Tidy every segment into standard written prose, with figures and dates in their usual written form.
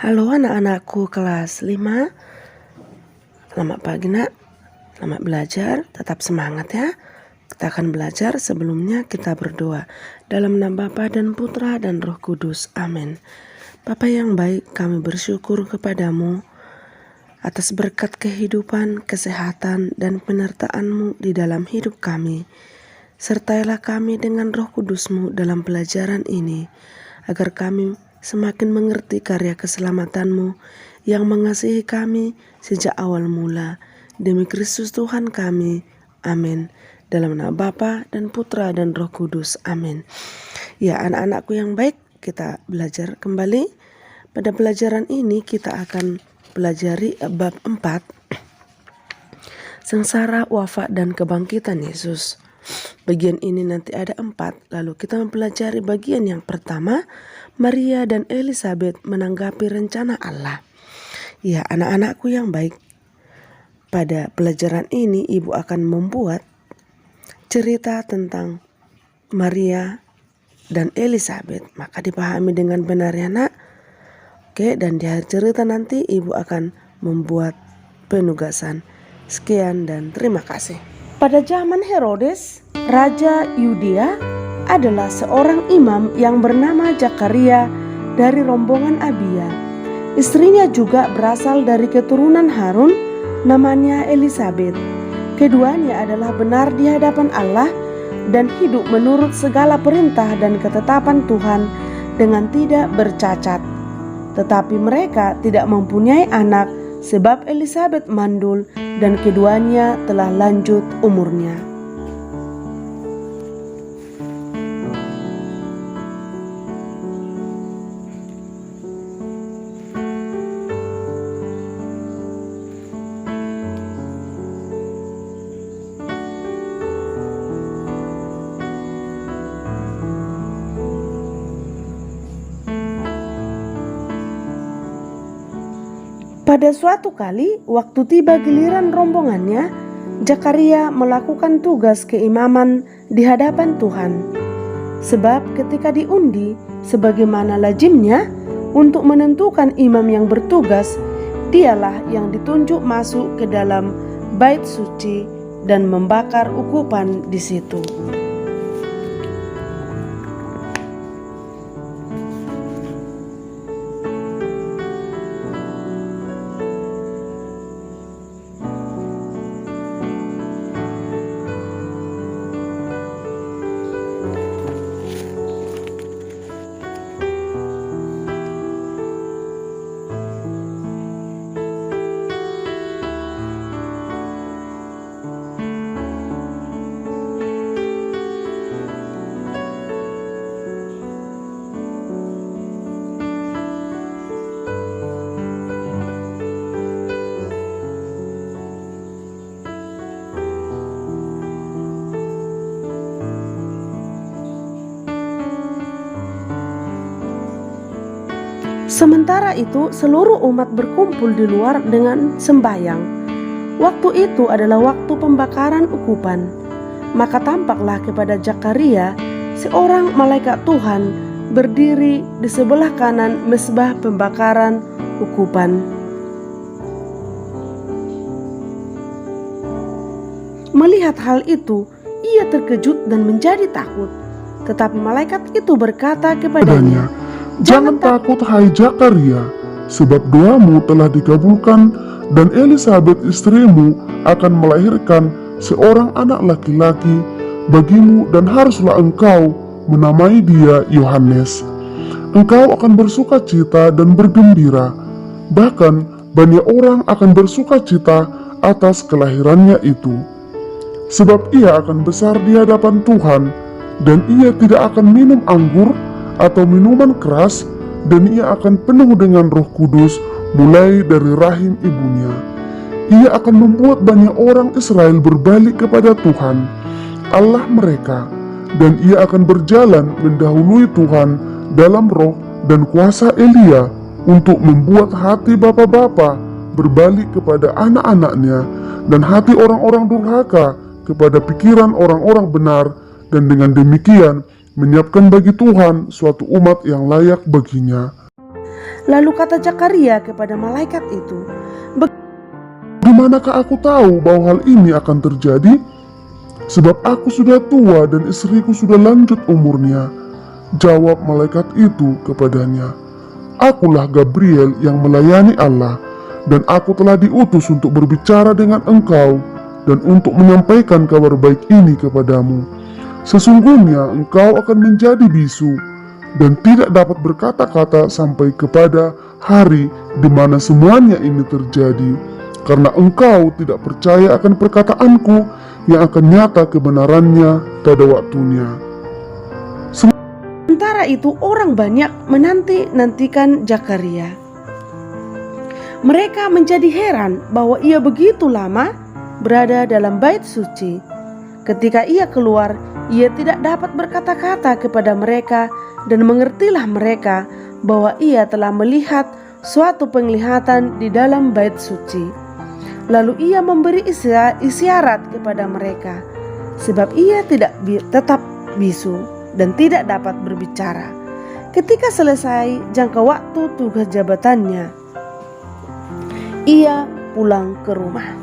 Halo anak-anakku kelas 5. Selamat pagi nak. Selamat belajar, tetap semangat ya. Kita akan belajar, sebelumnya kita berdoa. Dalam nama Bapa dan Putra dan Roh Kudus. Amin. Bapa yang baik, kami bersyukur kepadamu atas berkat kehidupan, kesehatan, dan penyertaan-Mu di dalam hidup kami. Sertailah kami dengan Roh Kudus-Mu dalam pelajaran ini, agar kami semakin mengerti karya keselamatan-Mu yang mengasihi kami sejak awal mula. Demi Kristus Tuhan kami. Amin. Dalam nama Bapa dan Putra dan Roh Kudus. Amin. Ya, anak-anakku yang baik, kita belajar kembali. Pada pelajaran ini kita akan pelajari bab 4, sengsara, wafat, dan kebangkitan Yesus. Bagian ini nanti ada 4, lalu kita mempelajari bagian yang pertama, Maria dan Elizabeth menanggapi rencana Allah. Ya, anak-anakku yang baik, pada pelajaran ini ibu akan membuat cerita tentang Maria dan Elizabeth. Maka dipahami dengan benar ya nak. Oke, dan di akhir cerita nanti ibu akan membuat penugasan. Sekian dan terima kasih. Pada zaman Herodes, Raja Yudea, adalah seorang imam yang bernama Zakaria dari rombongan Abia. Istrinya juga berasal dari keturunan Harun, namanya Elizabeth. Keduanya adalah benar di hadapan Allah dan hidup menurut segala perintah dan ketetapan Tuhan dengan tidak bercacat. Tetapi mereka tidak mempunyai anak sebab Elizabeth mandul dan keduanya telah lanjut umurnya. Pada suatu kali, waktu tiba giliran rombongannya, Zakaria melakukan tugas keimaman di hadapan Tuhan. Sebab ketika diundi, sebagaimana lazimnya, untuk menentukan imam yang bertugas, dialah yang ditunjuk masuk ke dalam bait suci dan membakar ukupan di situ. Sementara itu seluruh umat berkumpul di luar dengan sembahyang. Waktu itu adalah waktu pembakaran ukupan. Maka tampaklah kepada Zakaria seorang malaikat Tuhan berdiri di sebelah kanan mezbah pembakaran ukupan. Melihat hal itu, ia terkejut dan menjadi takut. Tetapi malaikat itu berkata kepadanya, "Jangan takut hai Zakaria, sebab doamu telah dikabulkan dan Elizabeth istrimu akan melahirkan seorang anak laki-laki bagimu dan haruslah engkau menamai dia Yohanes. Engkau akan bersukacita dan bergembira, bahkan banyak orang akan bersukacita atas kelahirannya itu. Sebab ia akan besar di hadapan Tuhan dan ia tidak akan minum anggur atau minuman keras, dan ia akan penuh dengan Roh Kudus mulai dari rahim ibunya. Ia akan membuat banyak orang Israel berbalik kepada Tuhan, Allah mereka, dan ia akan berjalan mendahului Tuhan dalam roh dan kuasa Elia untuk membuat hati bapa-bapa berbalik kepada anak-anaknya dan hati orang-orang durhaka kepada pikiran orang-orang benar, dan dengan demikian menyiapkan bagi Tuhan suatu umat yang layak baginya." Lalu kata Zakaria kepada malaikat itu, "Bagaimanakah aku tahu bahwa hal ini akan terjadi? Sebab aku sudah tua dan istriku sudah lanjut umurnya." Jawab malaikat itu kepadanya, "Akulah Gabriel yang melayani Allah, dan aku telah diutus untuk berbicara dengan engkau dan untuk menyampaikan kabar baik ini kepadamu. Sesungguhnya engkau akan menjadi bisu dan tidak dapat berkata-kata sampai kepada hari di mana semuanya ini terjadi, karena engkau tidak percaya akan perkataanku yang akan nyata kebenarannya pada waktunya." Sementara itu orang banyak menanti-nantikan Zakaria. Mereka menjadi heran bahwa ia begitu lama berada dalam bait suci. Ketika ia keluar, ia tidak dapat berkata-kata kepada mereka, dan mengertilah mereka bahwa ia telah melihat suatu penglihatan di dalam bait suci. Lalu ia memberi isyarat kepada mereka, sebab ia tetap bisu dan tidak dapat berbicara. Ketika selesai jangka waktu tugas jabatannya, ia pulang ke rumah.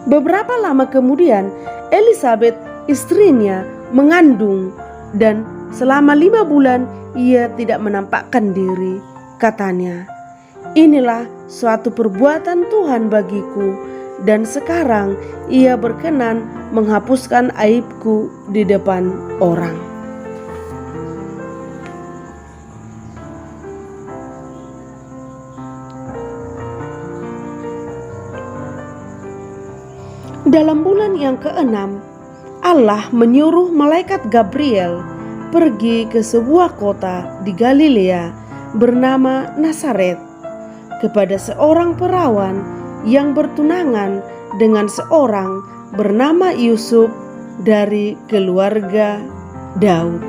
Beberapa lama kemudian, Elisabet istrinya mengandung, dan selama 5 bulan ia tidak menampakkan diri. Katanya, "Inilah suatu perbuatan Tuhan bagiku, dan sekarang ia berkenan menghapuskan aibku di depan orang." Dalam bulan yang ke-6, Allah menyuruh malaikat Gabriel pergi ke sebuah kota di Galilea bernama Nazaret kepada seorang perawan yang bertunangan dengan seorang bernama Yusuf dari keluarga Daud.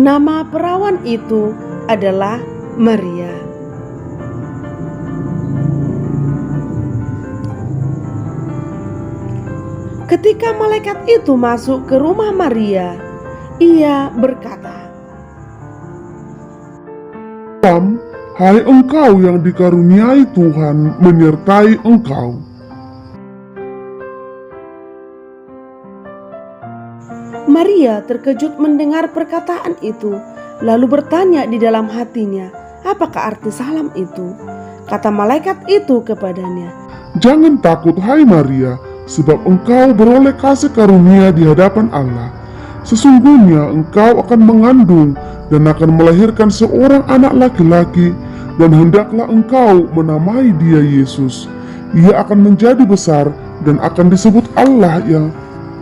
Nama perawan itu adalah Maria. Ketika malaikat itu masuk ke rumah Maria, ia berkata, "Salam, hai engkau yang dikaruniai Tuhan menyertai engkau." Maria terkejut mendengar perkataan itu, lalu bertanya di dalam hatinya, apakah arti salam itu? Kata malaikat itu kepadanya, "Jangan takut hai Maria, sebab engkau beroleh kasih karunia di hadapan Allah. Sesungguhnya engkau akan mengandung dan akan melahirkan seorang anak laki-laki, dan hendaklah engkau menamai dia Yesus. Ia akan menjadi besar dan akan disebut Allah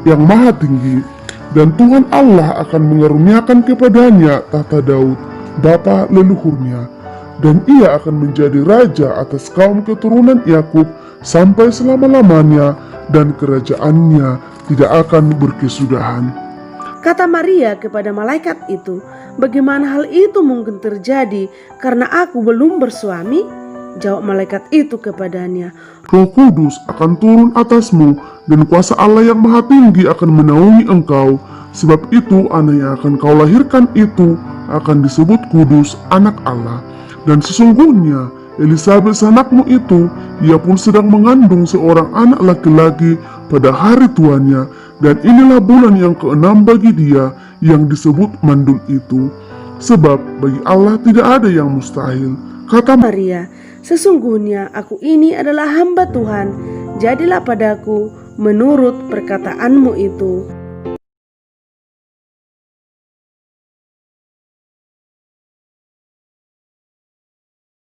yang Maha Tinggi. Dan Tuhan Allah akan mengaruniakan kepadanya tahta Daud, bapa leluhurnya, dan ia akan menjadi raja atas kaum keturunan Yakub sampai selama-lamanya, dan kerajaannya tidak akan berkesudahan." Kata Maria kepada malaikat itu, "Bagaimana hal itu mungkin terjadi karena aku belum bersuami?" Jawab malaikat itu kepadanya, "Roh Kudus akan turun atasmu, dan kuasa Allah yang Maha Tinggi akan menaungi engkau. Sebab itu anak yang akan kau lahirkan itu akan disebut kudus, anak Allah. Dan sesungguhnya Elisabet anakmu itu, ia pun sedang mengandung seorang anak laki-laki pada hari tuanya, dan inilah bulan yang ke-6 bagi dia yang disebut mandul itu. Sebab bagi Allah tidak ada yang mustahil." Kata Maria, "Sesungguhnya aku ini adalah hamba Tuhan, jadilah padaku menurut perkataanmu itu."